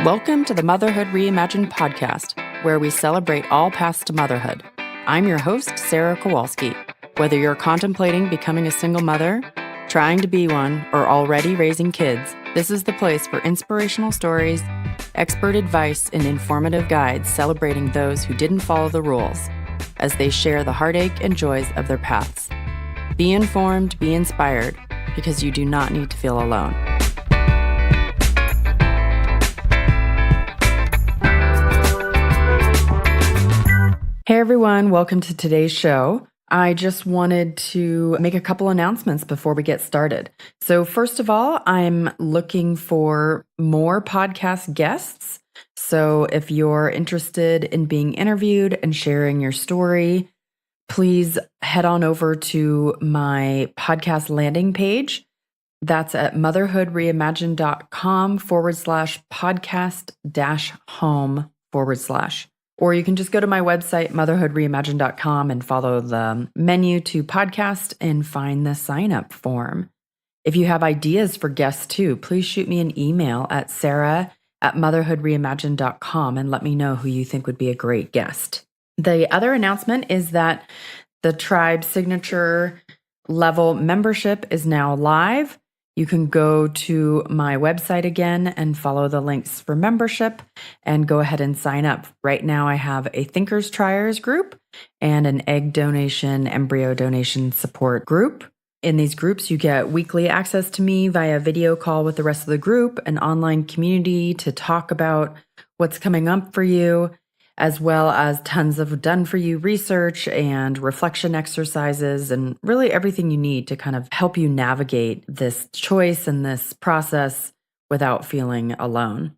Welcome to the Motherhood Reimagined podcast, where we celebrate all paths to motherhood. I'm your host, Sarah Kowalski. Whether you're contemplating becoming a single mother, trying to be one, or already raising kids, this is the place for inspirational stories, expert advice, and informative guides celebrating those who didn't follow the rules as they share the heartache and joys of their paths. Be informed, be inspired, because you do not need to feel alone. Hey everyone, welcome to today's show. I just wanted to make a couple announcements before we get started. So first of all, I'm looking for more podcast guests. So if you're interested in being interviewed and sharing your story, please head on over to my podcast landing page. That's at motherhoodreimagined.com/podcast-home/. Or you can just go to my website, motherhoodreimagined.com, and follow the menu to podcast and find the sign-up form. If you have ideas for guests too, please shoot me an email at sarah@motherhoodreimagined.com and let me know who you think would be a great guest. The other announcement is that the Tribe Signature level membership is now live. You can go to my website again and follow the links for membership and go ahead and sign up. Right now I have a Thinkers Triers group and an egg donation, embryo donation support group. In these groups, you get weekly access to me via video call with the rest of the group, an online community to talk about what's coming up for you, as well as tons of done-for-you research and reflection exercises and really everything you need to kind of help you navigate this choice and this process without feeling alone.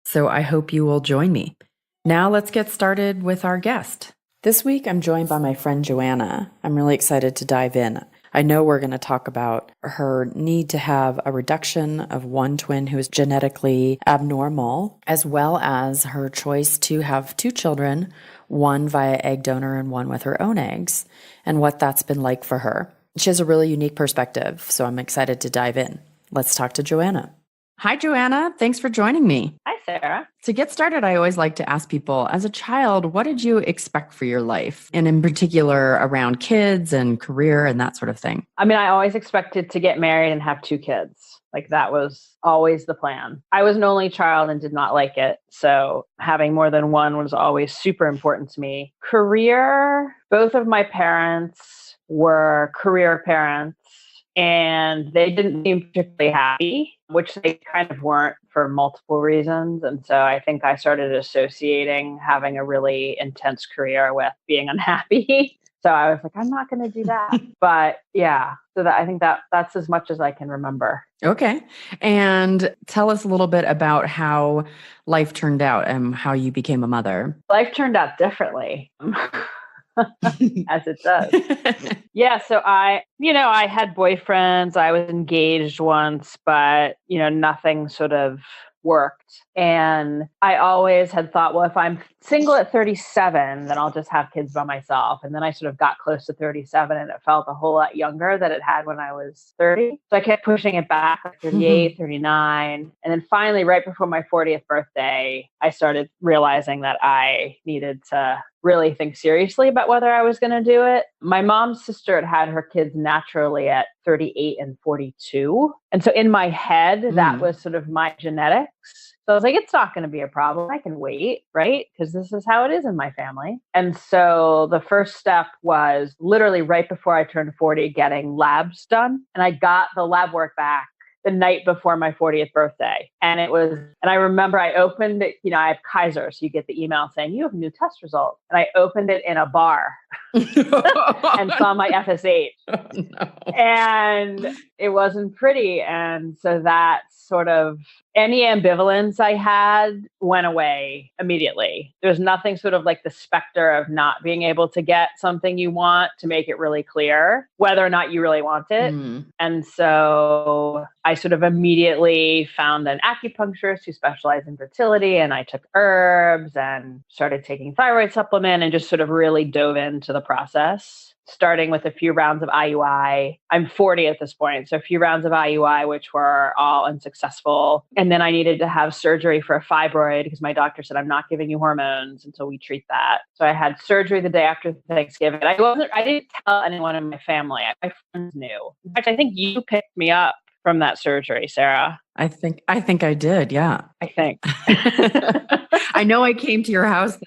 So I hope you will join me. Now let's get started with our guest. This week, I'm joined by my friend Joanna. I'm really excited to dive in. I know we're going to talk about her need to have a reduction of one twin who is genetically abnormal, as well as her choice to have two children, one via egg donor and one with her own eggs, and what that's been like for her. She has a really unique perspective, so I'm excited to dive in. Let's talk to Joanna. Hi, Joanna. Thanks for joining me. Hi, Sarah. To get started, I always like to ask people, as a child, what did you expect for your life? And in particular, around kids and career and that sort of thing. I mean, I always expected to get married and have two kids. Like that was always the plan. I was an only child and did not like it. So having more than one was always super important to me. Career, both of my parents were career parents. And they didn't seem particularly happy, which they kind of weren't for multiple reasons. And so I think I started associating having a really intense career with being unhappy. So I was like, I'm not going to do that. But yeah, so I think that's as much as I can remember. Okay. And tell us a little bit about how life turned out and how you became a mother. Life turned out differently. As it does. Yeah. So I had boyfriends, I was engaged once, but, nothing sort of worked. And I always had thought, well, if I'm single at 37, then I'll just have kids by myself. And then I sort of got close to 37 and it felt a whole lot younger than it had when I was 30. So I kept pushing it back, like 38, 39. And then finally, right before my 40th birthday, I started realizing that I needed to really think seriously about whether I was going to do it. My mom's sister had her kids naturally at 38 and 42. And so in my head, that was sort of my genetics. So I was like, it's not going to be a problem. I can wait, right? Because this is how it is in my family. And so the first step was literally right before I turned 40, getting labs done. And I got the lab work back the night before my 40th birthday. And I remember I opened it, I have Kaiser, so you get the email saying you have new test results. And I opened it in a bar and saw my FSH. Oh, no. And it wasn't pretty. And so that sort of any ambivalence I had went away immediately. There's nothing sort of like the specter of not being able to get something you want to make it really clear whether or not you really want it. And so I sort of immediately found an acupuncturist who specialized in fertility, and I took herbs and started taking thyroid supplement and just sort of really dove into the process. starting with a few rounds of IUI. I'm 40 at this point. So a few rounds of IUI, which were all unsuccessful. And then I needed to have surgery for a fibroid because my doctor said, I'm not giving you hormones until we treat that. So I had surgery the day after Thanksgiving. I didn't tell anyone in my family. My friends knew. In fact, I think you picked me up from that surgery, Sarah. I think I did. Yeah. I think. I know I came to your house that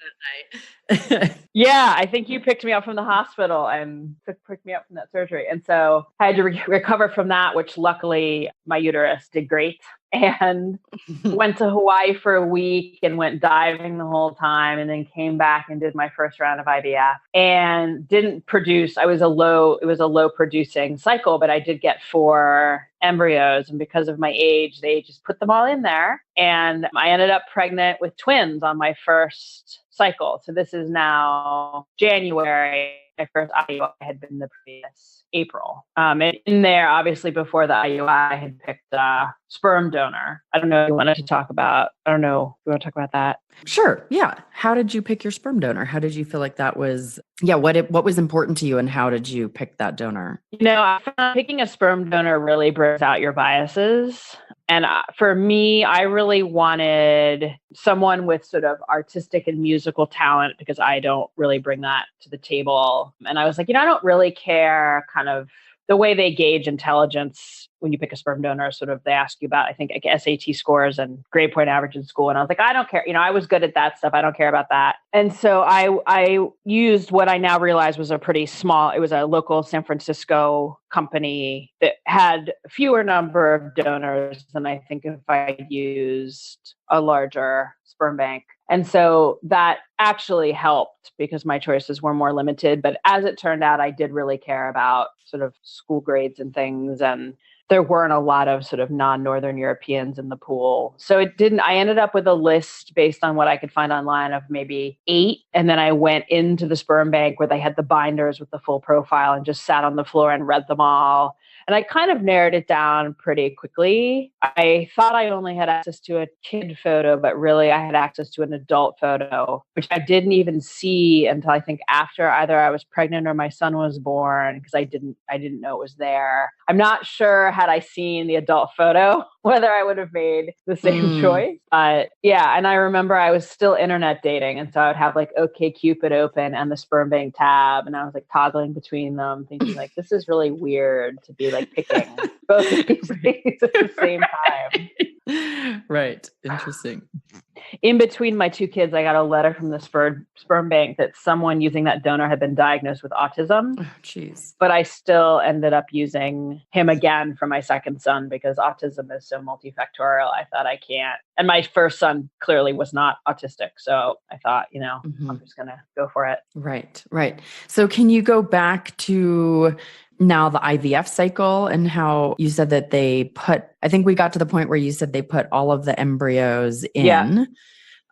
night. Yeah, I think you picked me up from the hospital and picked me up from that surgery. And so I had to recover from that, which luckily my uterus did great. And went to Hawaii for a week and went diving the whole time, and then came back and did my first round of IVF and didn't produce. It was a low producing cycle, but I did get 4 embryos. And because of my age, they just put them all in there. And I ended up pregnant with twins on my first cycle. So this is now January. My first IUI had been the previous April. And in there, obviously, before the IUI, I had picked a sperm donor. I don't know if you wanted to talk about, I don't know if you want to talk about that. Sure. Yeah. How did you pick your sperm donor? How did you feel like that was, what was important to you and how did you pick that donor? I found picking a sperm donor really brings out your biases. And for me, I really wanted someone with sort of artistic and musical talent because I don't really bring that to the table. And I was like, I don't really care kind of the way they gauge intelligence when you pick a sperm donor. Sort of they ask you about, I think, like SAT scores and grade point average in school. And I was like, I don't care. I was good at that stuff. I don't care about that. And so I used what I now realize was it was a local San Francisco company that had fewer number of donors than I think if I used a larger sperm bank. And so that actually helped because my choices were more limited. But as it turned out, I did really care about sort of school grades and things. And there weren't a lot of sort of non-Northern Europeans in the pool. So I ended up with a list based on what I could find online of maybe 8. And then I went into the sperm bank where they had the binders with the full profile and just sat on the floor and read them all. And I kind of narrowed it down pretty quickly. I thought I only had access to a kid photo, but really I had access to an adult photo, which I didn't even see until I think after either I was pregnant or my son was born, because I didn't know it was there. I'm not sure had I seen the adult photo, whether I would have made the same choice. But yeah, and I remember I was still internet dating. And so I would have like OkCupid open and the sperm bank tab. And I was like toggling between them, thinking like, this is really weird to be like picking both of these things at the same time. Right. Interesting. In between my 2 kids, I got a letter from the sperm bank that someone using that donor had been diagnosed with autism. Oh, geez. But I still ended up using him again for my second son because autism is so multifactorial. I thought I can't. And my first son clearly was not autistic. So I thought, I'm just going to go for it. Right. Right. So can you go back to now the IVF cycle and how you said that I think we got to the point where you said they put all of the embryos in,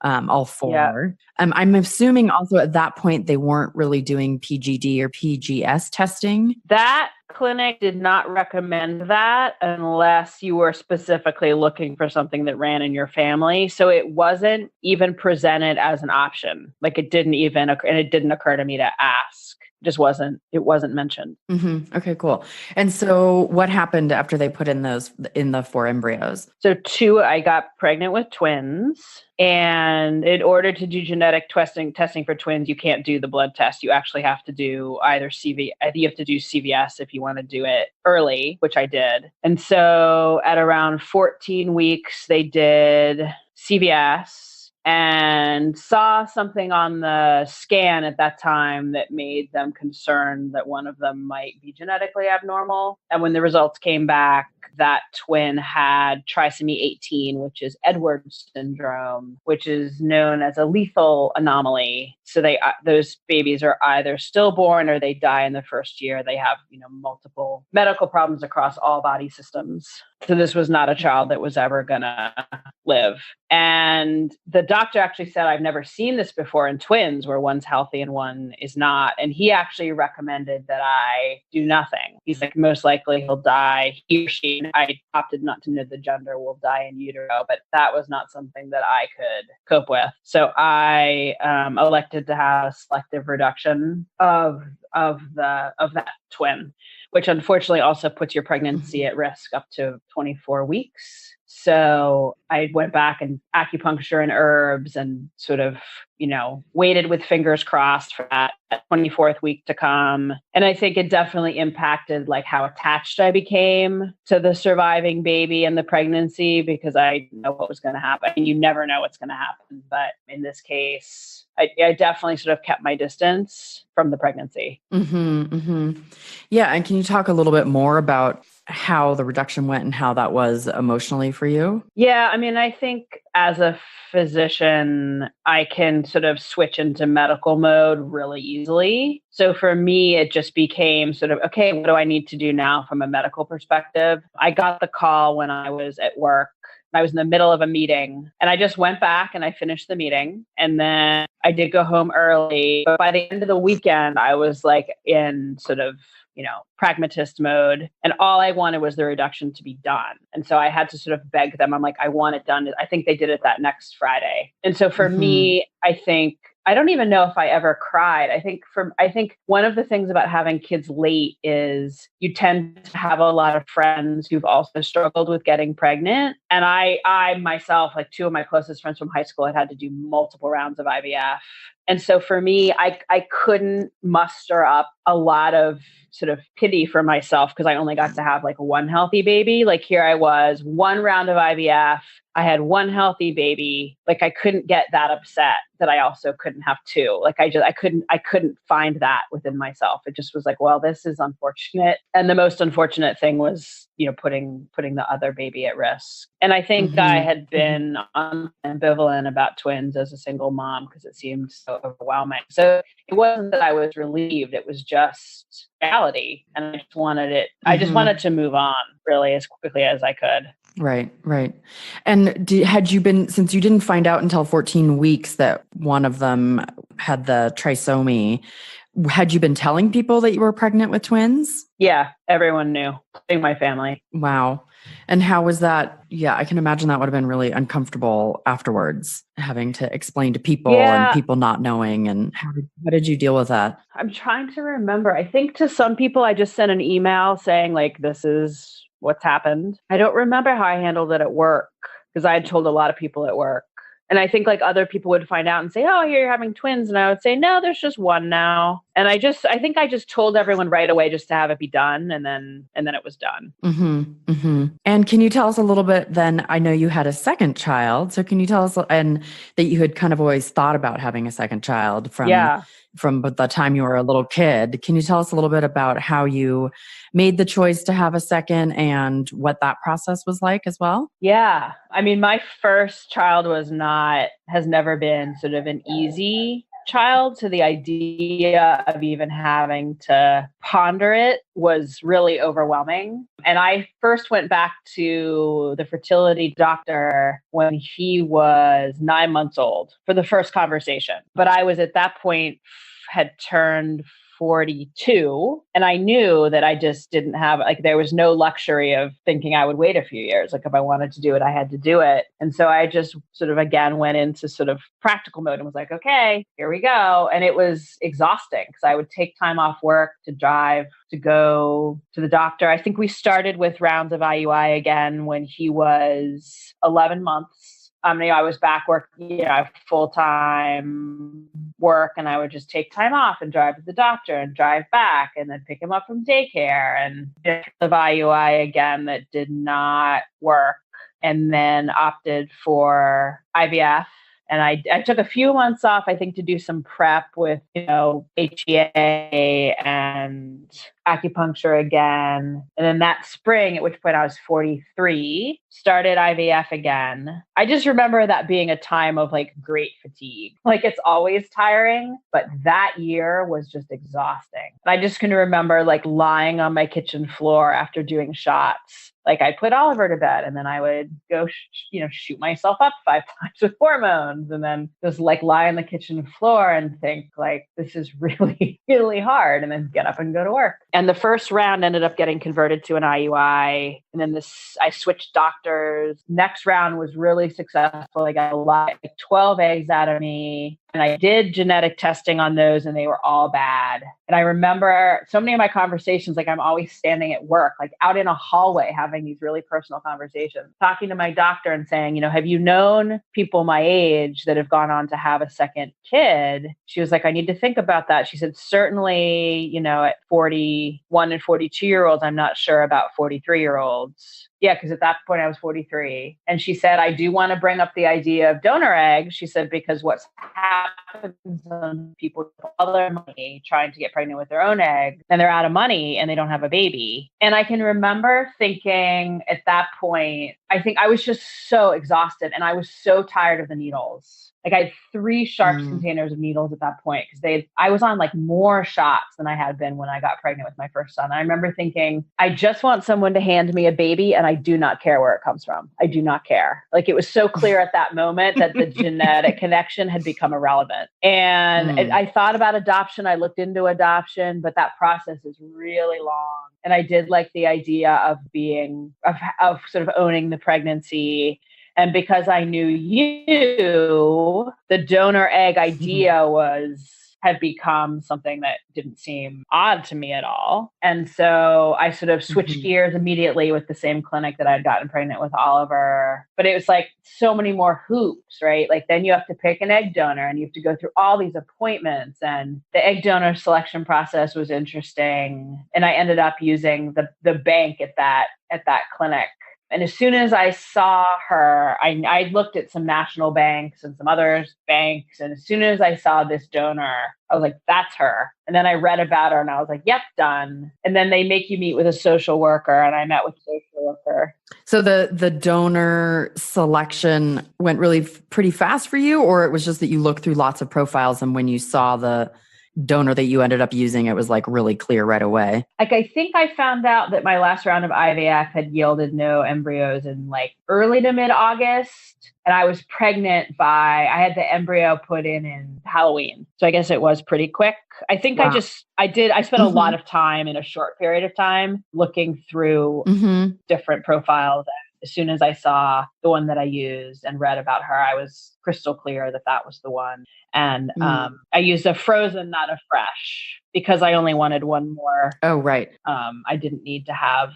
all 4. Yeah. I'm assuming also at that point, they weren't really doing PGD or PGS testing. That clinic did not recommend that unless you were specifically looking for something that ran in your family. So it wasn't even presented as an option. Like it didn't occur to me to ask. It wasn't mentioned. Mm-hmm. Okay, cool. And so what happened after they put in the 4 embryos? So 2, I got pregnant with twins. And in order to do genetic testing for twins, you can't do the blood test. You actually have to do either you have to do CVS if you want to do it early, which I did. And so at around 14 weeks, they did CVS and saw something on the scan at that time that made them concerned that one of them might be genetically abnormal. And when the results came back, that twin had trisomy 18, which is Edwards syndrome, which is known as a lethal anomaly. So those babies are either stillborn or they die in the first year. They have, multiple medical problems across all body systems. So this was not a child that was ever going to live. And the doctor actually said, I've never seen this before in twins where one's healthy and one is not. And he actually recommended that I do nothing. He's like, most likely he'll die. He or she, I opted not to know the gender, will die in utero, but that was not something that I could cope with. So I elected to have a selective reduction of of that twin, which unfortunately also puts your pregnancy at risk up to 24 weeks. So I went back and acupuncture and herbs and sort of, waited with fingers crossed for that 24th week to come. And I think it definitely impacted like how attached I became to the surviving baby and the pregnancy, because I know what was going to happen. And you never know what's going to happen. But in this case, I definitely sort of kept my distance from the pregnancy. Mm-hmm, mm-hmm. Yeah. And can you talk a little bit more about how the reduction went and how that was emotionally for you? Yeah. I mean, I think as a physician, I can sort of switch into medical mode really easily. So for me, it just became sort of, okay, what do I need to do now from a medical perspective? I got the call when I was at work. I was in the middle of a meeting and I just went back and I finished the meeting. And then I did go home early. But by the end of the weekend, I was like in sort of, pragmatist mode. And all I wanted was the reduction to be done. And so I had to sort of beg them. I'm like, I want it done. I think they did it that next Friday. And so for me, I think I don't even know if I ever cried. I think one of the things about having kids late is you tend to have a lot of friends who've also struggled with getting pregnant. And I myself, like two of my closest friends from high school, had to do multiple rounds of IVF. And so for me, I couldn't muster up a lot of sort of pity for myself because I only got to have like one healthy baby. Like here I was, one round of IVF. I had one healthy baby. Like I couldn't get that upset that I also couldn't have two. Like I couldn't find that within myself. It just was like, well, this is unfortunate. And the most unfortunate thing was, putting the other baby at risk. And I think I had been ambivalent about twins as a single mom because it seemed so overwhelming. So it wasn't that I was relieved. It was just reality. And I just wanted it. I just wanted to move on really as quickly as I could. Right, right. And had you been, since you didn't find out until 14 weeks that one of them had the trisomy, had you been telling people that you were pregnant with twins? Yeah, everyone knew, including my family. Wow. And how was that? Yeah, I can imagine that would have been really uncomfortable afterwards, having to explain to people and people not knowing. And how did you deal with that? I'm trying to remember. I think to some people, I just sent an email saying like, this is what's happened. I don't remember how I handled it at work because I had told a lot of people at work. And I think like other people would find out and say, oh, here you're having twins. And I would say, no, there's just one now. And I think I just told everyone right away just to have it be done. And then it was done. Mm-hmm, mm-hmm. And can you tell us a little bit then? I know you had a second child. So can you tell us, and that you had kind of always thought about having a second child from the time you were a little kid. Can you tell us a little bit about how you made the choice to have a second and what that process was like as well? Yeah. I mean, my first child has never been sort of an easy child. So the idea of even having to ponder it was really overwhelming. And I first went back to the fertility doctor when he was 9 months old for the first conversation. But I was at that point had turned 42. And I knew that I just didn't have, like, there was no luxury of thinking I would wait a few years. Like if I wanted to do it, I had to do it. And so I just sort of, again, went into sort of practical mode and was like, okay, here we go. And it was exhausting because I would take time off work to drive, to go to the doctor. I think we started with rounds of IUI again when he was 11 months. I was back working, full-time work, and I would just take time off and drive to the doctor and drive back and then pick him up from daycare, and of IUI again that did not work, and then opted for IVF. And I took a few months off, I think, to do some prep with, HEA and acupuncture again. And then that spring, at which point I was 43, started IVF again. I just remember that being a time of like great fatigue. Like it's always tiring, but that year was just exhausting. And I just can remember like lying on my kitchen floor after doing shots. Like I'd put Oliver to bed and then I would go, shoot myself up 5 times with hormones and then just like lie on the kitchen floor and think like, this is really, really hard, and then get up and go to work. And the first round ended up getting converted to an IUI. And then I switched doctors. Next round was really successful. I got 12 eggs out of me. And I did genetic testing on those and they were all bad. And I remember so many of my conversations, like I'm always standing at work, like out in a hallway, having these really personal conversations, talking to my doctor and saying, have you known people my age that have gone on to have a second kid? She was like, I need to think about that. She said, certainly, at 41 and 42-year-olds, I'm not sure about 43-year-olds. Yeah, because at that point I was 43. And she said, I do want to bring up the idea of donor eggs. She said, because what's happens when people with other money trying to get pregnant with their own egg, and they're out of money and they don't have a baby. And I can remember thinking at that point, I think I was just so exhausted and I was so tired of the needles. Like I had 3 sharps containers of needles at that point because I was on like more shots than I had been when I got pregnant with my first son. And I remember thinking, I just want someone to hand me a baby and I do not care where it comes from. I do not care. Like it was so clear at that moment that the genetic connection had become irrelevant. And I thought about adoption. I looked into adoption, but that process is really long. And I did like the idea of of sort of owning the pregnancy. And because I knew you, the donor egg idea had become something that didn't seem odd to me at all. And so I sort of switched gears immediately with the same clinic that I'd gotten pregnant with Oliver. But it was like so many more hoops, right? Like then you have to pick an egg donor and you have to go through all these appointments. And the egg donor selection process was interesting. And I ended up using the bank at that clinic. And as soon as I saw her, I looked at some national banks and some other banks. And as soon as I saw this donor, I was like, that's her. And then I read about her and I was like, yep, done. And then they make you meet with a social worker. And I met with a social worker. So the donor selection went really pretty fast for you, or it was just that you looked through lots of profiles and when you saw the donor that you ended up using, it was like really clear right away? Like, I think I found out that my last round of IVF had yielded no embryos in like early to mid-August. And I was pregnant I had the embryo put in Halloween. So I guess it was pretty quick. I think wow. I spent a lot of time in a short period of time looking through different profiles. As soon as I saw the one that I used and read about her, I was crystal clear that was the one. And I used a frozen, not a fresh, because I only wanted one more. Oh, right. I didn't need to have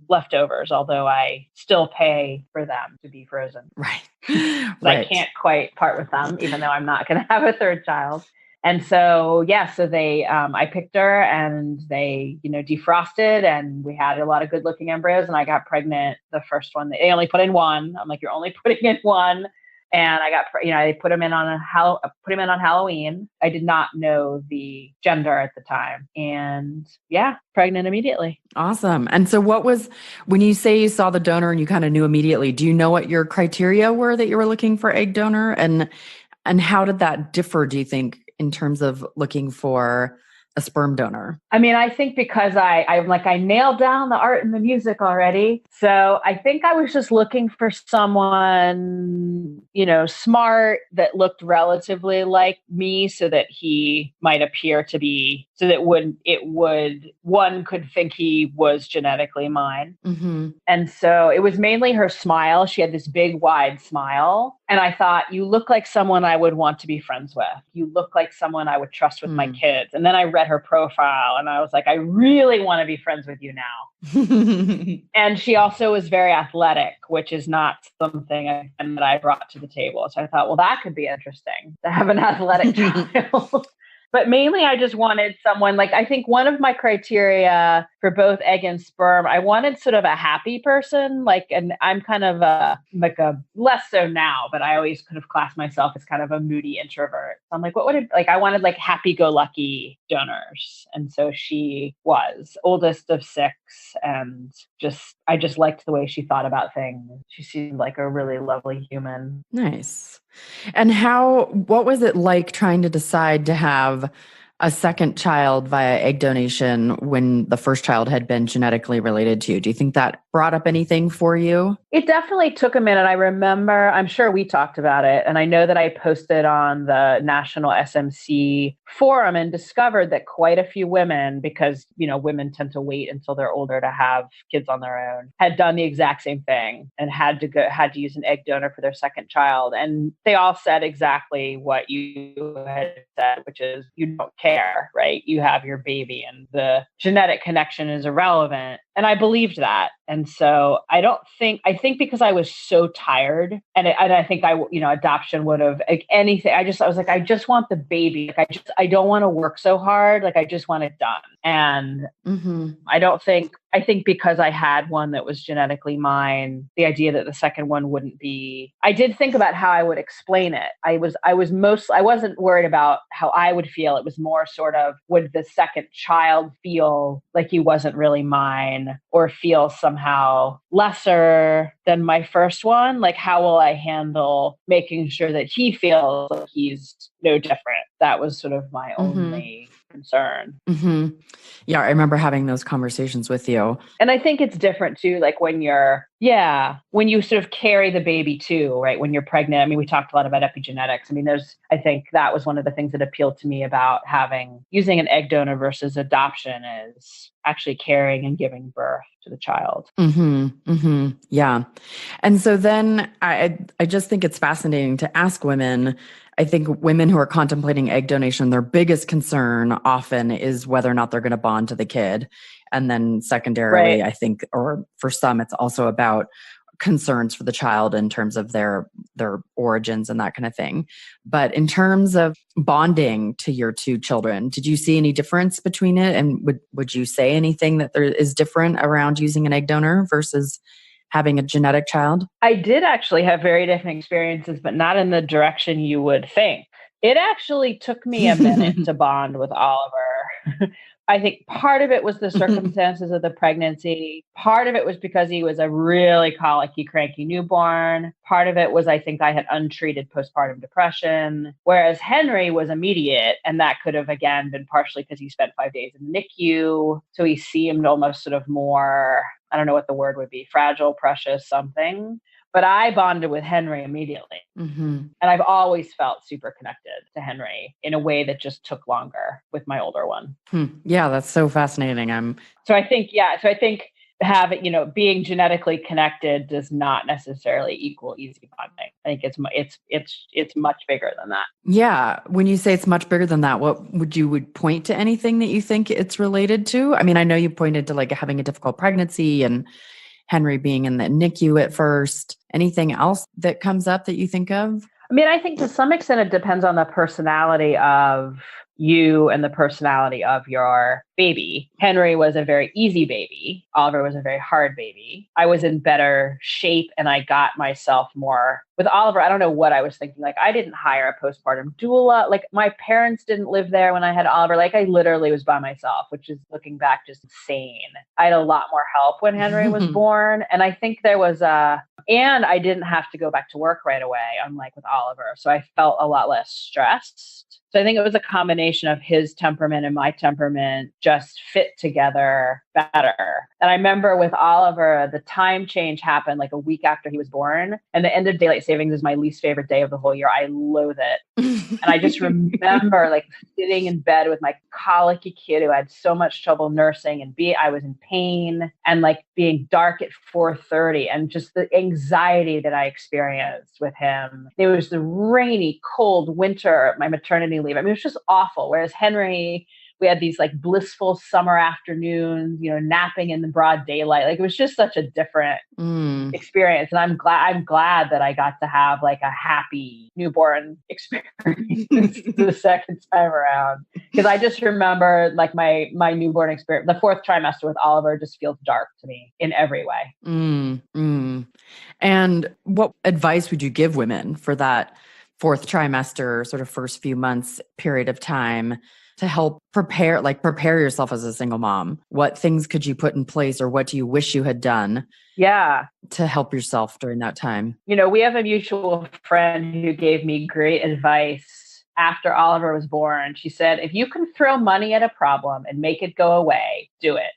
leftovers, although I still pay for them to be frozen. Right. Right. I can't quite part with them, even though I'm not going to have a third child. And so, so they, I picked her and they, defrosted and we had a lot of good looking embryos and I got pregnant the first one. They only put in one. I'm like, you're only putting in one. And I got, they put him in on Halloween. I did not know the gender at the time. And pregnant immediately. Awesome. And so when you say you saw the donor and you kind of knew immediately, do you know what your criteria were that you were looking for egg donor? And how did that differ, do you think, in terms of looking for a sperm donor? I mean, I think because I nailed down the art and the music already. So I think I was just looking for someone, smart that looked relatively like me so that he might appear to be, so that one could think he was genetically mine. And so it was mainly her smile. She had this big, wide smile. And I thought, you look like someone I would want to be friends with. You look like someone I would trust with my kids. And then I read her profile and I was like, I really want to be friends with you now. And she also was very athletic, which is not something that I brought to the table. So I thought, well, that could be interesting to have an athletic child. But mainly I just wanted someone, like, I think one of my criteria for both egg and sperm, I wanted sort of a happy person, and I'm kind of a less so now, but I always could have classed myself as kind of a moody introvert. So I'm like, I wanted like happy-go-lucky donors. And so she was oldest of 6 and I just liked the way she thought about things. She seemed like a really lovely human. Nice. And what was it like trying to decide to have a second child via egg donation when the first child had been genetically related to you. Do you think that brought up anything for you? It definitely took a minute. I remember, I'm sure we talked about it. And I know that I posted on the National SMC forum and discovered that quite a few women, because, women tend to wait until they're older to have kids on their own, had done the exact same thing and had to use an egg donor for their second child. And they all said exactly what you had said, which is you don't care, right? You have your baby and the genetic connection is irrelevant. And I believed that. And so I think because I was so tired and I think adoption would have anything. I was like, I just want the baby. Like I don't want to work so hard. Like I just want it done. And I think because I had one that was genetically mine, the idea that the second one wouldn't be, I did think about how I would explain it. I wasn't worried about how I would feel. It was more sort of, would the second child feel like he wasn't really mine or feel somehow lesser than my first one? Like, how will I handle making sure that he feels like he's no different? That was sort of my only concern. Mm-hmm. Yeah, I remember having those conversations with you. And I think it's different too, like when you sort of carry the baby too, right? When you're pregnant. I mean, we talked a lot about epigenetics. I mean, I think that was one of the things that appealed to me about using an egg donor versus adoption is actually carrying and giving birth to the child. Mm-hmm. Mm-hmm. Yeah. And so then I just think it's fascinating to ask women. I think women who are contemplating egg donation, their biggest concern often is whether or not they're going to bond to the kid. And then secondarily, Right. I think, or for some, it's also about concerns for the child in terms of their origins and that kind of thing. But in terms of bonding to your two children, did you see any difference between it? And would you say anything that there is different around using an egg donor versus having a genetic child? I did actually have very different experiences, but not in the direction you would think. It actually took me a minute to bond with Oliver. I think part of it was the circumstances of the pregnancy. Part of it was because he was a really colicky, cranky newborn. Part of it was, I think I had untreated postpartum depression, whereas Henry was immediate. And that could have, again, been partially because he spent 5 days in the NICU. So he seemed almost sort of more, I don't know what the word would be, fragile, precious, something. But I bonded with Henry immediately. Mm-hmm. And I've always felt super connected to Henry in a way that just took longer with my older one. Yeah, that's so fascinating. So I think being genetically connected does not necessarily equal easy bonding. I think it's much bigger than that. Yeah. When you say it's much bigger than that, what would point to anything that you think it's related to? I mean, I know you pointed to like having a difficult pregnancy and Henry being in the NICU at first. Anything else that comes up that you think of? I mean, I think to some extent it depends on the personality of you and the personality of your baby. Henry was a very easy baby. Oliver was a very hard baby. I was in better shape and I got myself more. With Oliver, I don't know what I was thinking. Like, I didn't hire a postpartum doula. Like, my parents didn't live there when I had Oliver. Like, I literally was by myself, which is, looking back, just insane. I had a lot more help when Henry was born. And I think there was and I didn't have to go back to work right away, unlike with Oliver. So I felt a lot less stressed. So I think it was a combination of his temperament and my temperament just fit together better. And I remember with Oliver, the time change happened like a week after he was born. And the end of daylight savings is my least favorite day of the whole year. I loathe it. And I just remember like sitting in bed with my colicky kid who had so much trouble nursing and I was in pain and like being dark at 4:30 and just the anxiety that I experienced with him. It was the rainy, cold winter, my maternity leave. I mean, it was just awful. Whereas Henry, we had these like blissful summer afternoons, napping in the broad daylight. Like, it was just such a different experience. And I'm glad that I got to have like a happy newborn experience the second time around. Because I just remember like my newborn experience, the fourth trimester with Oliver just feels dark to me in every way. And what advice would you give women for that fourth trimester, sort of first few months period of time to help prepare yourself as a single mom? What things could you put in place or what do you wish you had done? Yeah. To help yourself during that time? We have a mutual friend who gave me great advice after Oliver was born. She said, if you can throw money at a problem and make it go away, do it.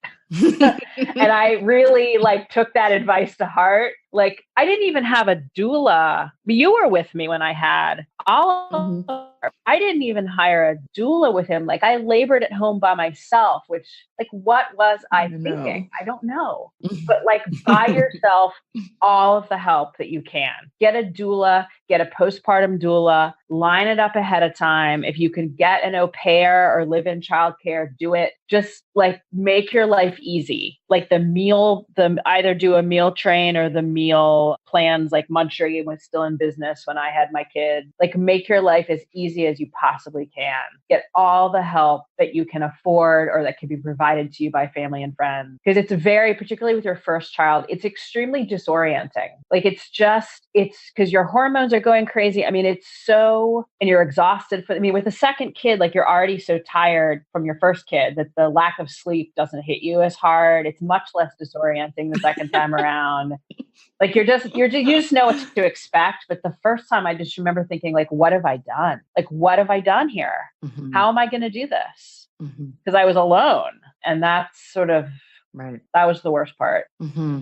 And I really like took that advice to heart. Like I didn't even have a doula. You were with me when I had Oliver. I didn't even hire a doula with him. Like I labored at home by myself, which like, what was I thinking? I don't know. But like buy yourself all of the help that you can. Get a doula, get a postpartum doula, line it up ahead of time. If you can get an au pair or live in childcare, do it. Just like make your life easy. Like either do a meal train or the meal plans, like Munchery was still in business when I had my kid. Like make your life as easy as you possibly can. Get all the help that you can afford or that can be provided to you by family and friends. Because it's particularly with your first child, it's extremely disorienting. Like it's because your hormones are going crazy. I mean, and you're exhausted with a second kid, like you're already so tired from your first kid that the lack of sleep doesn't hit you as hard. It's much less disorienting the second time around. Like you just know what to expect. But the first time I just remember thinking like, what have I done? Like, what have I done here? Mm-hmm. How am I going to do this? Because I was alone. And that's sort of, right. That was the worst part. Mm-hmm.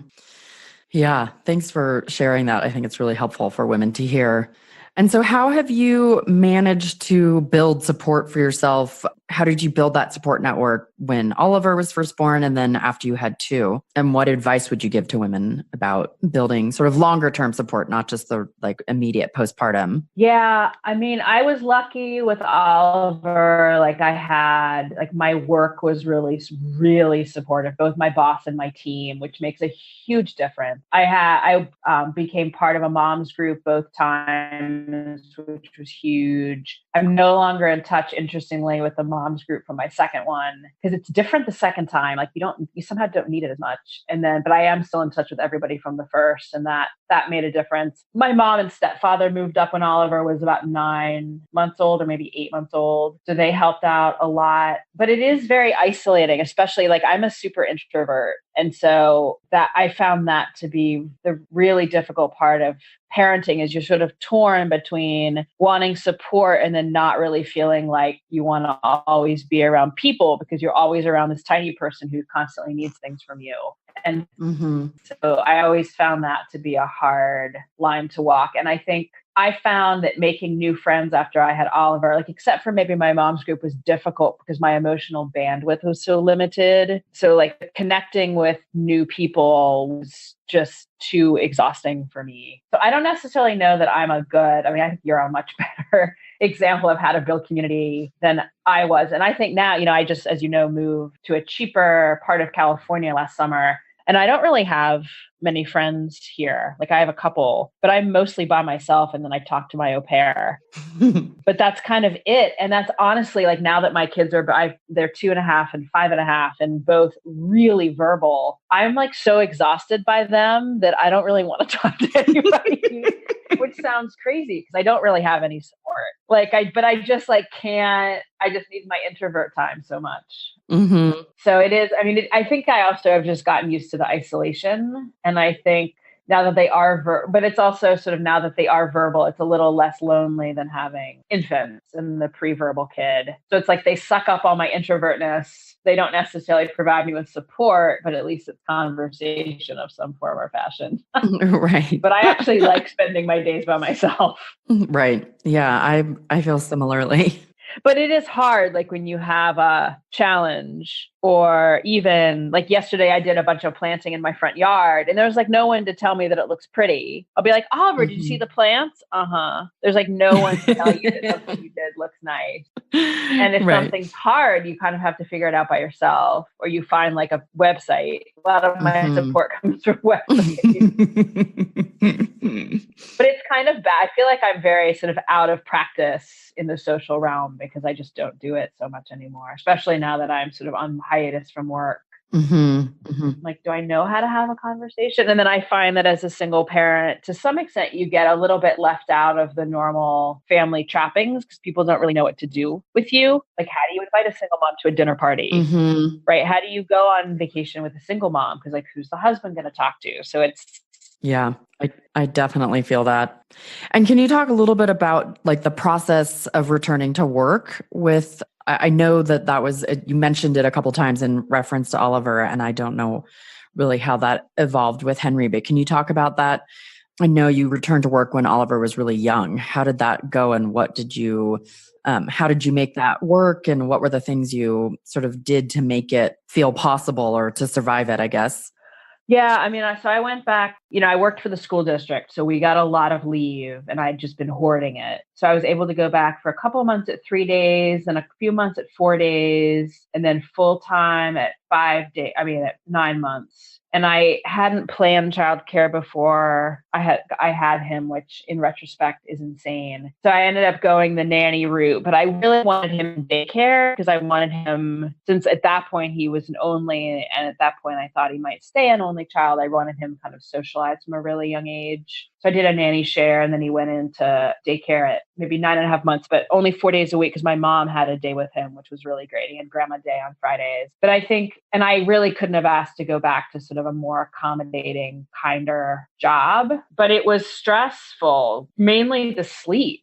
Yeah. Thanks for sharing that. I think it's really helpful for women to hear. And so how have you managed to build support for yourself? How did you build that support network when Oliver was first born and then after you had two? And what advice would you give to women about building sort of longer term support, not just the like immediate postpartum? Yeah. I mean, I was lucky with Oliver. Like I had, like my work was really, really supportive, both my boss and my team, which makes a huge difference. I became part of a mom's group both times, which was huge. I'm no longer in touch, interestingly, with the mom's group from my second one because it's different the second time. Like you somehow don't need it as much. But I am still in touch with everybody from the first, and that made a difference. My mom and stepfather moved up when Oliver was about 9 months old or maybe 8 months old. So they helped out a lot, but it is very isolating, especially like I'm a super introvert. And so that I found that to be the really difficult part of parenting is you're sort of torn between wanting support and then not really feeling like you want to always be around people because you're always around this tiny person who constantly needs things from you. And so I always found that to be a hard line to walk. And I think I found that making new friends after I had Oliver, like except for maybe my mom's group, was difficult because my emotional bandwidth was so limited. So like connecting with new people was just too exhausting for me. So I don't necessarily know that I think you're a much better example of how to build community than I was. And I think now, I just, as you know, moved to a cheaper part of California last summer. And I don't really have many friends here. Like I have a couple, but I'm mostly by myself. And then I talk to my au pair, but that's kind of it. And that's honestly like now that my kids they're 2.5 and 5.5 and both really verbal. I'm like so exhausted by them that I don't really want to talk to anybody, which sounds crazy because I don't really have any support. But I just like can't, I just need my introvert time so much. Mm-hmm. So it is, I think I also have just gotten used to the isolation. And I think now that they are, but it's also sort of now that they are verbal, it's a little less lonely than having infants and the pre-verbal kid. So it's like they suck up all my introvertness. They don't necessarily provide me with support, but at least it's conversation of some form or fashion. Right. But I actually like spending my days by myself. Right. Yeah, I feel similarly. But it is hard, like when you have a challenge or even like yesterday, I did a bunch of planting in my front yard and there was like no one to tell me that it looks pretty. I'll be like, Oliver, did you see the plants? There's like no one to tell you that something you did looks nice. And if something's hard, you kind of have to figure it out by yourself or you find like a website. A lot of my support comes from websites. But it's kind of bad. I feel like I'm very sort of out of practice in the social realm because I just don't do it so much anymore, especially now that I'm sort of on hiatus from work. Like, do I know how to have a conversation? And then I find that as a single parent, to some extent, you get a little bit left out of the normal family trappings because people don't really know what to do with you. Like, how do you invite a single mom to a dinner party? Right? How do you go on vacation with a single mom? Because like, who's the husband going to talk to? So it's... Yeah. I definitely feel that. And can you talk a little bit about like the process of returning to work with, I know that was, you mentioned it a couple times in reference to Oliver, and I don't know really how that evolved with Henry, but can you talk about that? I know you returned to work when Oliver was really young. How did that go, and how did you make that work, and what were the things you sort of did to make it feel possible or to survive it, I guess? Yeah, I mean, so I went back, I worked for the school district, so we got a lot of leave and I'd just been hoarding it. So I was able to go back for a couple of months at 3 days and a few months at 4 days and then full time at 5 days, at 9 months. And I hadn't planned childcare before I had him, which in retrospect is insane. So I ended up going the nanny route, but I really wanted him in daycare because I wanted him, since at that point he was an only, and at that point I thought he might stay an only child. I wanted him kind of socialized from a really young age. So I did a nanny share, and then he went into daycare at maybe 9.5 months, but only 4 days a week because my mom had a day with him, which was really great. He had grandma day on Fridays. But I think, and I really couldn't have asked to go back to sort of a more accommodating, kinder job, but it was stressful, mainly the sleep.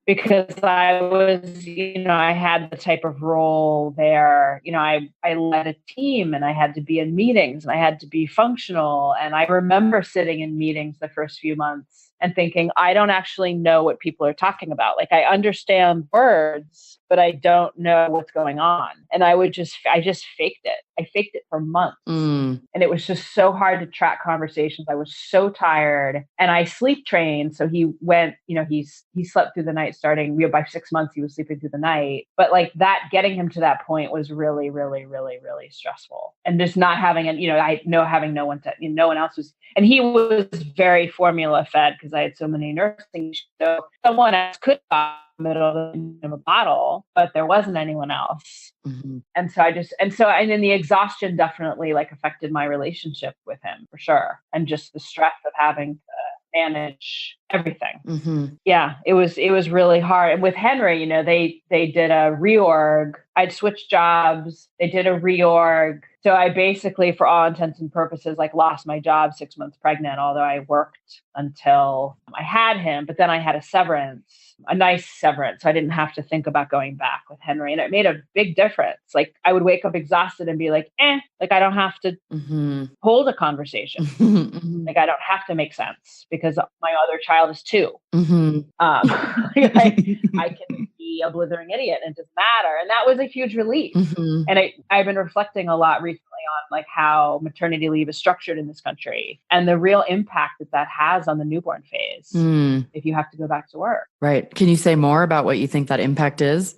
Because I was, I had the type of role there, I led a team and I had to be in meetings and I had to be functional. And I remember sitting in meetings the first few months and thinking, I don't actually know what people are talking about. Like I understand words, but I don't know what's going on. And I just faked it. I faked it for months. And it was just so hard to track conversations. I was so tired and I sleep trained. So he went, he slept through the night starting, by 6 months, he was sleeping through the night. But like that, getting him to that point was really, really, really, really stressful. And just not having, having no one to, no one else was, and he was very formula fed because I had so many nursing. So someone else could middle of a bottle, but there wasn't anyone else. And then the exhaustion definitely like affected my relationship with him for sure. And just the stress of having to manage everything. Yeah, it was really hard. And with Henry, they did a reorg. I'd switched jobs. They did a reorg. So I basically, for all intents and purposes, like lost my job 6 months pregnant, although I worked until I had him, but then I had a nice severance. So I didn't have to think about going back with Henry. And it made a big difference. Like I would wake up exhausted and be like, like I don't have to hold a conversation. Like I don't have to make sense because my other child is 2. I can be a blithering idiot and it doesn't matter. And that was a huge relief. And I've been reflecting a lot recently on like how maternity leave is structured in this country and the real impact that has on the newborn phase if you have to go back to work. Right. Can you say more about what you think that impact is?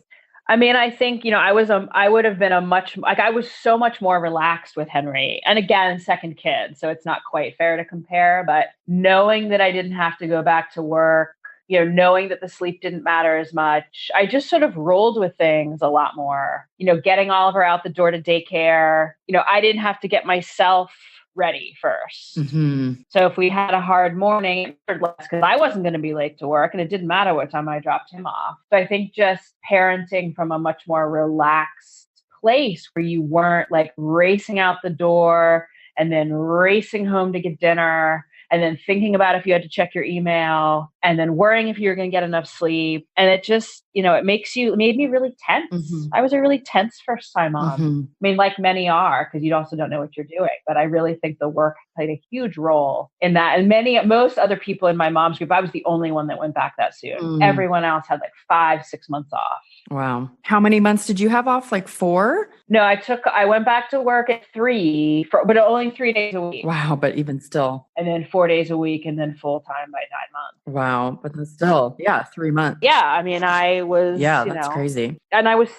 I mean, I think, I would have been I was so much more relaxed with Henry. And again, second kid. So it's not quite fair to compare, but knowing that I didn't have to go back to work, knowing that the sleep didn't matter as much, I just sort of rolled with things a lot more, getting Oliver out the door to daycare. I didn't have to get myself ready first. So if we had a hard morning, it mattered less because I wasn't going to be late to work and it didn't matter what time I dropped him off. So I think just parenting from a much more relaxed place where you weren't like racing out the door and then racing home to get dinner and then thinking about if you had to check your email and then worrying if you're going to get enough sleep. And it just, it made me really tense. I was a really tense first time mom. I mean, like many are, because you also don't know what you're doing. But I really think the work played a huge role in that. And most other people in my mom's group, I was the only one that went back that soon. Everyone else had like 5-6 months off. Wow. How many months did you have off? Like 4? No, I went back to work at 3, but only 3 days a week. Wow. But even still. And then 4 days a week and then full time by 9 months. Wow. But that's still, 3 months. Yeah. I mean, I was, that's crazy. And I was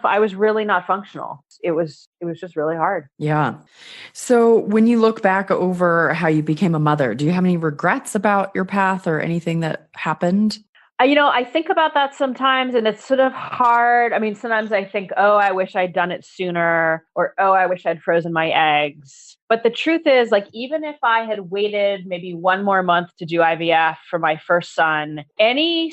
I was really not functional. It was just really hard. Yeah. So when you look back over how you became a mother, do you have any regrets about your path or anything that happened? I think about that sometimes and it's sort of hard. I mean, sometimes I think, oh, I wish I'd done it sooner or, oh, I wish I'd frozen my eggs. But the truth is, like, even if I had waited maybe 1 more month to do IVF for my first son, any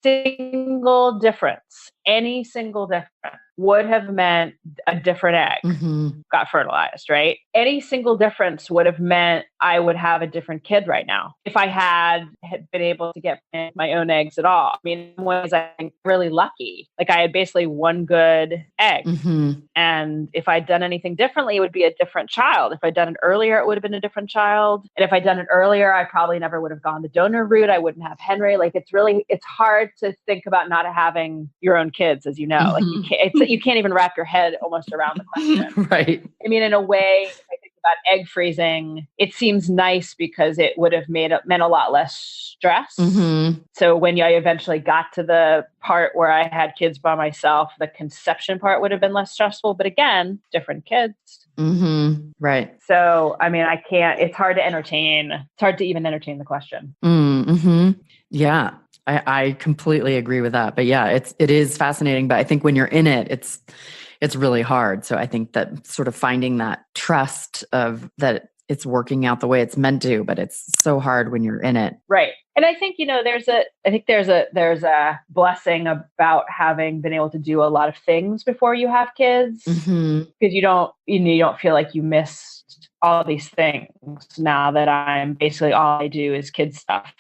single difference any single difference would have meant a different egg got fertilized, right? Any single difference would have meant I would have a different kid right now if I had been able to get my own eggs at all. I mean, in ways I'm really lucky. Like I had basically one good egg. And if I'd done anything differently, it would be a different child. If I'd done it earlier, it would have been a different child. And if I'd done it earlier, I probably never would have gone the donor route. I wouldn't have Henry. Like it's hard to think about not having your own kids, as you know. Like you can't even wrap your head almost around the question. Right. I mean, in a way, if I think about egg freezing, it seems nice because it would have meant a lot less stress. So when I eventually got to the part where I had kids by myself, the conception part would have been less stressful. But again, different kids. Right. So, I mean, it's hard to entertain. It's hard to even entertain the question. Yeah. I completely agree with that. But yeah, it is fascinating. But I think when you're in it, it's really hard. So I think that sort of finding that trust of that it's working out the way it's meant to, but it's so hard when you're in it. Right. And I think, there's a blessing about having been able to do a lot of things before you have kids, because you don't feel like you missed all these things. Now that I'm basically all I do is kid stuff.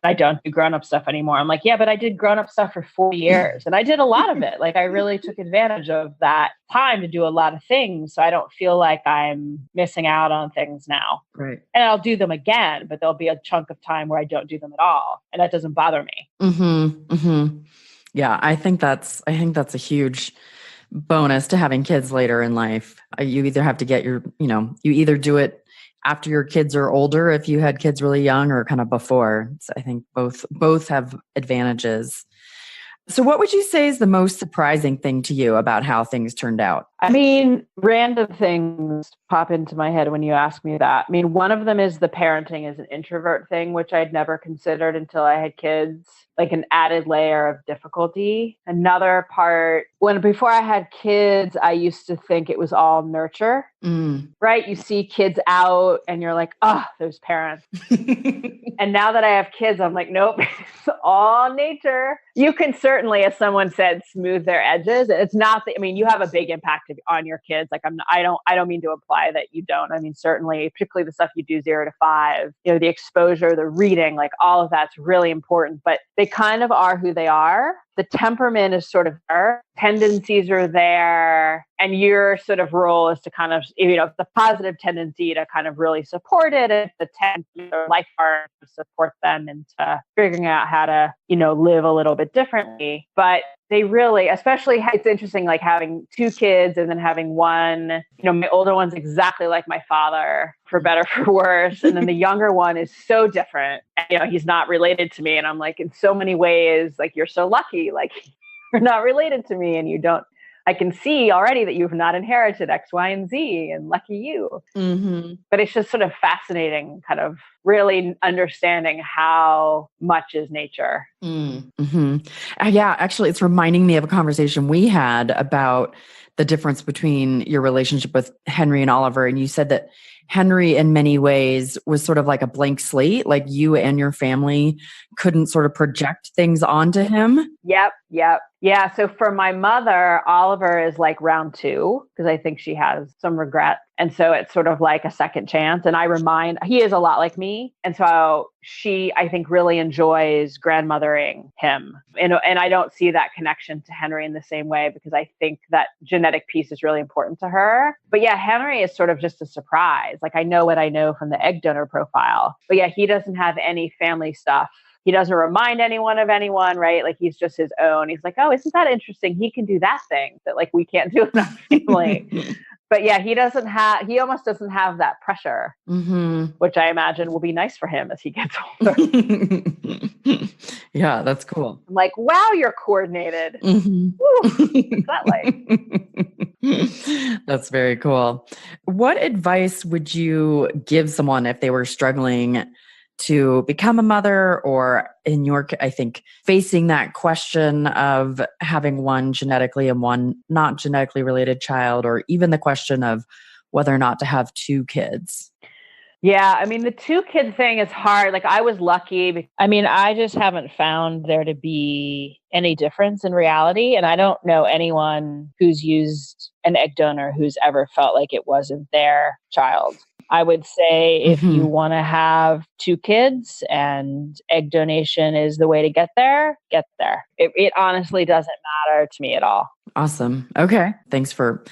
I don't do grown-up stuff anymore. I'm like, yeah, but I did grown-up stuff for 4 years and I did a lot of it. Like I really took advantage of that time to do a lot of things. So I don't feel like I'm missing out on things now. Right. And I'll do them again, but there'll be a chunk of time where I don't do them at all. And that doesn't bother me. Yeah. I think that's a huge bonus to having kids later in life. You either have to get you either do it after your kids are older, if you had kids really young, or kind of before. So I think both have advantages. So what would you say is the most surprising thing to you about how things turned out? I mean, random things pop into my head when you ask me that. I mean, one of them is the parenting as an introvert thing, which I'd never considered until I had kids, like an added layer of difficulty. Another part, before I had kids, I used to think it was all nurture, right? You see kids out and you're like, oh, those parents. And now that I have kids, I'm like, nope, it's all nature. You can certainly, as someone said, smooth their edges. It's not you have a big impact on your kids. Like I don't mean to imply that you don't. I mean, certainly, particularly the stuff you do 0 to 5, the exposure, the reading, like all of that's really important, but they kind of are who they are. The temperament is sort of there, tendencies are there, and your sort of role is to kind of, the positive tendency to kind of really support it, and the life part to support them into figuring out how to, live a little bit differently. But they really, especially, it's interesting, like having 2 kids and then having one, my older one's exactly like my father, for better, for worse. And then the younger one is so different. And, he's not related to me. And I'm like, in so many ways, like, you're so lucky, like you're not related to me and you don't, I can see already that you've not inherited X, Y, and Z, and lucky you. But it's just sort of fascinating, kind of really understanding how much is nature. Yeah, actually, it's reminding me of a conversation we had about the difference between your relationship with Henry and Oliver. And you said that Henry, in many ways, was sort of like a blank slate, like you and your family couldn't sort of project things onto him. Yep. Yeah. So for my mother, Oliver is like round 2, because I think she has some regret. And so it's sort of like a second chance. And he is a lot like me. And so she, I think, really enjoys grandmothering him. And I don't see that connection to Henry in the same way, because I think that genetic piece is really important to her. But yeah, Henry is sort of just a surprise. Like I know what I know from the egg donor profile. But yeah, he doesn't have any family stuff. He doesn't remind anyone of anyone, right? Like he's just his own. He's like, oh, isn't that interesting? He can do that thing that like we can't do in our family. But yeah, he almost doesn't have that pressure, which I imagine will be nice for him as he gets older. Yeah, that's cool. I'm like, wow, you're coordinated. Ooh, what's that like? That's very cool. What advice would you give someone if they were struggling to become a mother, or I think facing that question of having one genetically and one not genetically related child, or even the question of whether or not to have 2 kids? Yeah, I mean, the 2 kid thing is hard. Like, I was lucky. I mean, I just haven't found there to be any difference in reality. And I don't know anyone who's used an egg donor who's ever felt like it wasn't their child. I would say if you Hmm. want to have 2 kids and egg donation is the way to get there, get there. It honestly doesn't matter to me at all. Awesome. Okay. Thanks for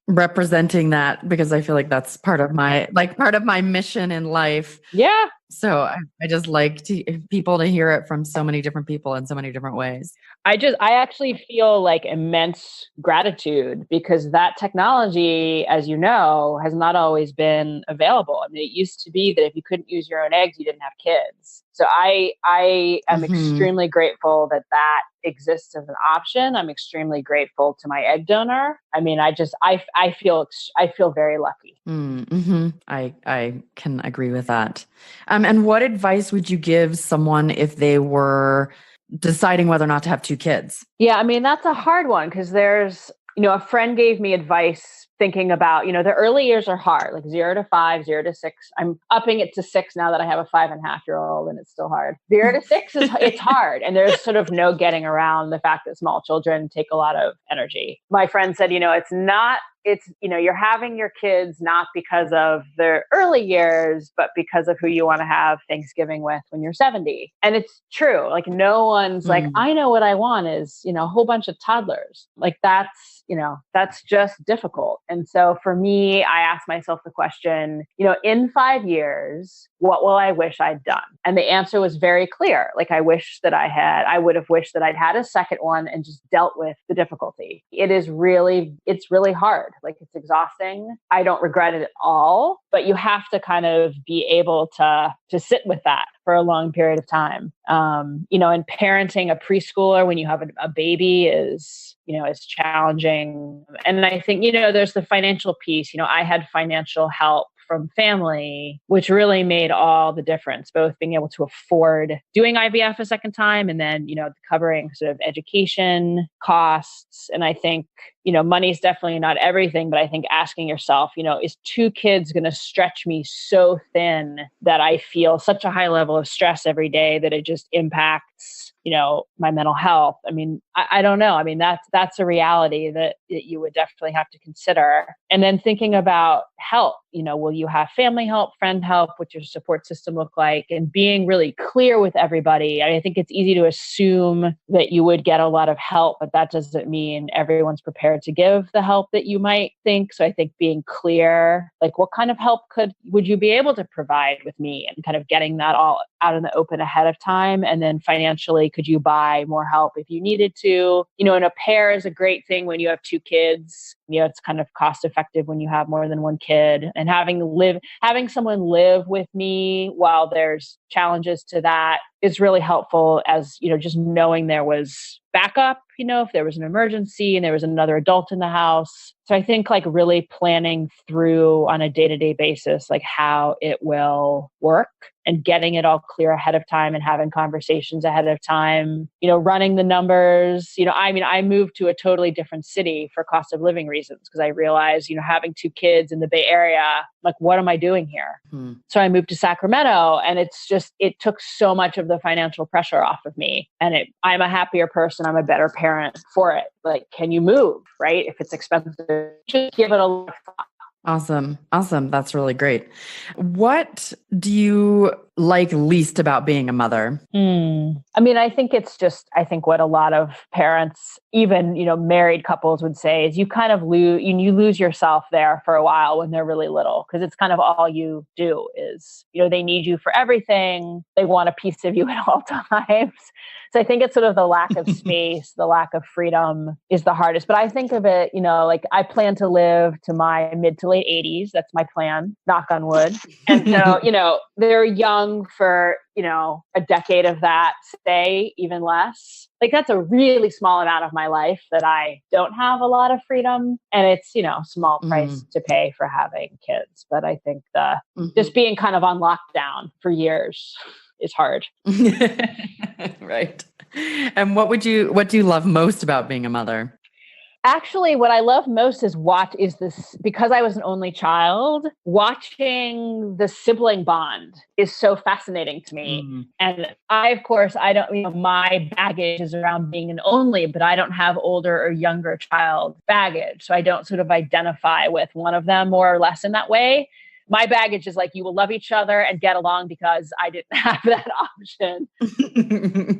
representing that, because I feel like that's part of my mission in life. Yeah. So I just like people to hear it from so many different people in so many different ways. I actually feel like immense gratitude because that technology, as you know, has not always been available. I mean, it used to be that if you couldn't use your own eggs, you didn't have kids. So I am Hmm. extremely grateful that that exists as an option. I'm extremely grateful to my egg donor. I mean, I feel very lucky. Mm-hmm. I can agree with that. And what advice would you give someone if they were deciding whether or not to have 2 kids? Yeah, I mean, that's a hard one because a friend gave me advice thinking about, the early years are hard, like 0 to 5, 0 to 6. I'm upping it to 6 now that I have a 5.5-year-old and it's still hard. 0 to 6 it's hard. And there's sort of no getting around the fact that small children take a lot of energy. My friend said, you're having your kids not because of their early years, but because of who you want to have Thanksgiving with when you're 70. And it's true. Like, no one's like, Mm. I know what I want is, a whole bunch of toddlers. Like, that's just difficult. And so for me, I ask myself the question, in 5 years, what will I wish I'd done? And the answer was very clear. Like, I would have wished that I'd had a second one and just dealt with the difficulty. It's really hard. Like, it's exhausting. I don't regret it at all, but you have to kind of be able to sit with that for a long period of time. And parenting a preschooler when you have a baby is challenging. And I think, there's the financial piece. I had financial help from family, which really made all the difference, both being able to afford doing IVF a second time and then, covering sort of education costs. And I think, money is definitely not everything, but I think asking yourself, is 2 kids going to stretch me so thin that I feel such a high level of stress every day that it just impacts my mental health? I mean, I don't know. I mean, that's a reality that you would definitely have to consider. And then thinking about help, will you have family help, friend help? What's your support system look like? And being really clear with everybody. I think it's easy to assume that you would get a lot of help, but that doesn't mean everyone's prepared to give the help that you might think. So I think being clear, like, what kind of help would you be able to provide with me, and kind of getting that all out in the open ahead of time. And then financially, could you buy more help if you needed to? And a pair is a great thing when you have 2 kids. It's kind of cost effective when you have more than one kid. And having someone live with me while there's challenges to that is really helpful, as, just knowing there was backup, if there was an emergency and there was another adult in the house. So I think, like, really planning through on a day-to-day basis, like, how it will work, and getting it all clear ahead of time and having conversations ahead of time, running the numbers. I moved to a totally different city for cost of living reasons because I realized, having 2 kids in the Bay Area, like, what am I doing here? Hmm. So I moved to Sacramento, and it took so much of the financial pressure off of me. And I'm a happier person. I'm a better parent for it. Like, can you move, right? If it's expensive, just give it a lot of thought. Awesome. Awesome. That's really great. What do you like least about being a mother? I mean, I think what a lot of parents, even, married couples would say is you kind of lose yourself there for a while when they're really little, because it's kind of all you do is, they need you for everything. They want a piece of you at all times. So I think it's sort of the lack of space, the lack of freedom is the hardest. But I think of it, like, I plan to live to my mid to late 80s. That's my plan, knock on wood. And so, they're young for, a decade of that, say even less. Like, that's a really small amount of my life that I don't have a lot of freedom. And it's, small price to pay for having kids. But I think just being kind of on lockdown for years is hard. Right. And what do you love most about being a mother? Actually, what I love most is because I was an only child, watching the sibling bond is so fascinating to me. And of course, I don't, my baggage is around being an only, but I don't have older or younger child baggage. So I don't sort of identify with one of them more or less in that way. My baggage is like, you will love each other and get along because I didn't have that option.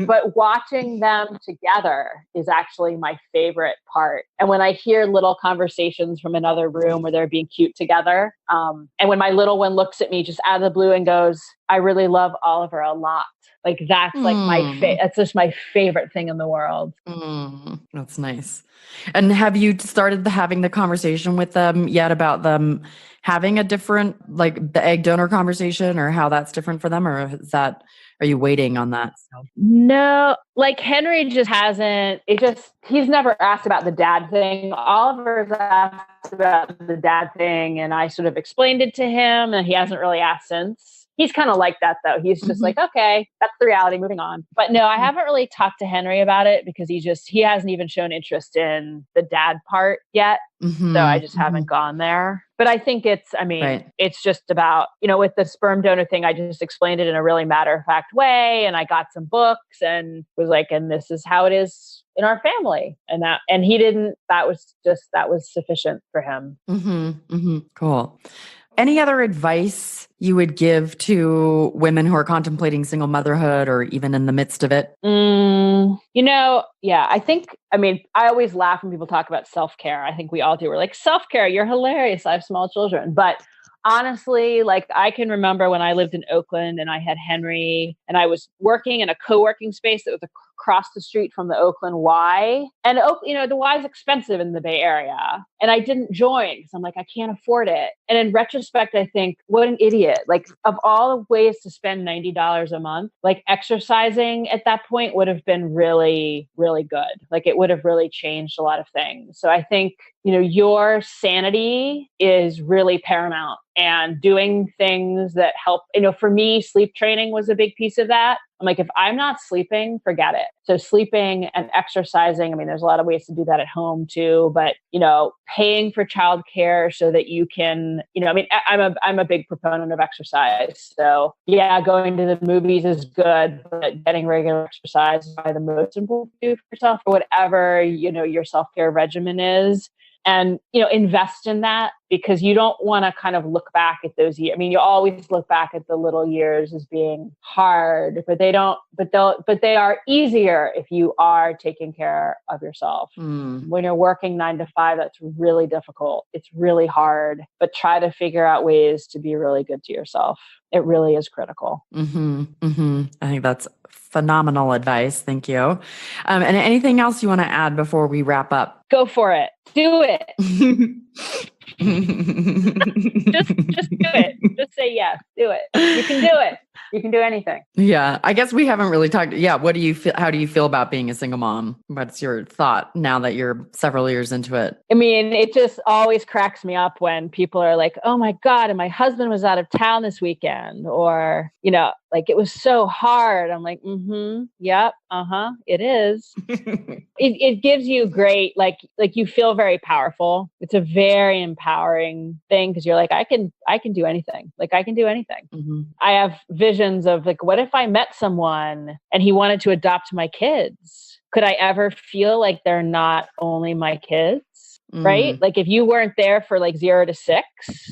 But watching them together is actually my favorite part. And when I hear little conversations from another room where they're being cute together, and when my little one looks at me just out of the blue and goes, I really love Oliver a lot. Like that's like that's just my favorite thing in the world. That's nice. And have you started having the conversation with them yet about them having a different, like the egg donor conversation, or how that's different for them? Or are you waiting on that? No, like Henry just hasn't, he's never asked about the dad thing. Oliver's asked about the dad thing, and I sort of explained it to him, and he hasn't really asked since. He's kind of like that though. He's just like, okay, that's the reality, moving on. But no, I haven't really talked to Henry about it because he hasn't even shown interest in the dad part yet. So I just haven't gone there. But I think it's just about, with the sperm donor thing, I just explained it in a really matter-of-fact way. And I got some books and was like, and this is how it is in our family. And he didn't, that was sufficient for him. Cool. Any other advice you would give to women who are contemplating single motherhood or even in the midst of it? Yeah, I always laugh when people talk about self-care. I think we all do. We're like, self-care, you're hilarious. I have small children. But honestly, like I can remember when I lived in Oakland and I had Henry and I was working in a co-working space that was across the street from the Oakland Y. And, the Y is expensive in the Bay Area. And I didn't join because I'm like, I can't afford it. And in retrospect, I think, what an idiot. Like of all the ways to spend $90 a month, like exercising at that point would have been really, really good. Like it would have really changed a lot of things. So I think, your sanity is really paramount, and doing things that help, for me, sleep training was a big piece of that. I'm like, if I'm not sleeping, forget it. So sleeping and exercising, there's a lot of ways to do that at home too, but, paying for childcare so that you can, I'm a big proponent of exercise. So yeah, going to the movies is good, but getting regular exercise is probably the most important thing for yourself, or whatever, your self-care regimen is. And, invest in that, because you don't want to kind of look back at those years. You always look back at the little years as being hard, but they are easier if you are taking care of yourself. When you're working 9 to 5, that's really difficult. It's really hard, but try to figure out ways to be really good to yourself. It really is critical. I think that's phenomenal advice. Thank you. And anything else you want to add before we wrap up? Go for it. Do it. just do it. Just say yes. Do it. You can do it. You can do anything. Yeah. I guess we haven't really talked. Yeah. What do you feel? How do you feel about being a single mom? What's your thought now that you're several years into it? It just always cracks me up when people are like, oh my God, and my husband was out of town this weekend, or, like it was so hard. I'm like, yep, it is. It gives you great, like you feel very powerful. It's a very empowering thing because you're like, I can do anything. Like I can do anything. I have visions of like, what if I met someone and he wanted to adopt my kids? Could I ever feel like they're not only my kids? Right? Like if you weren't there for like 0 to 6,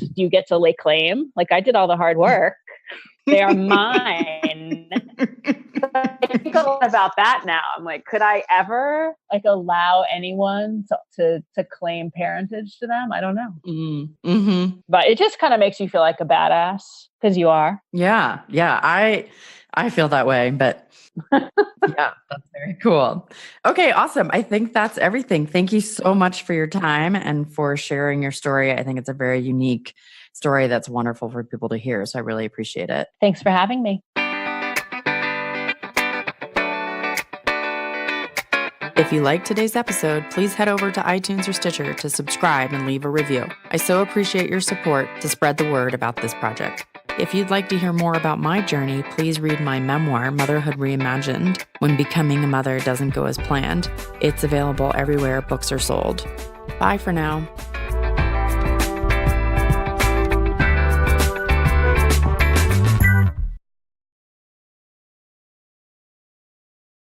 do you get to lay claim? Like I did all the hard work. They are mine. I think a lot about that now. I'm like, could I ever like allow anyone to claim parentage to them? I don't know. But it just kind of makes you feel like a badass because you are. Yeah. I feel that way, but yeah, that's very cool. Okay, awesome. I think that's everything. Thank you so much for your time and for sharing your story. I think it's a very unique story that's wonderful for people to hear. So I really appreciate it. Thanks for having me. If you liked today's episode, please head over to iTunes or Stitcher to subscribe and leave a review. I so appreciate your support to spread the word about this project. If you'd like to hear more about my journey, please read my memoir, Motherhood Reimagined, When Becoming a Mother Doesn't Go as Planned. It's available everywhere books are sold. Bye for now.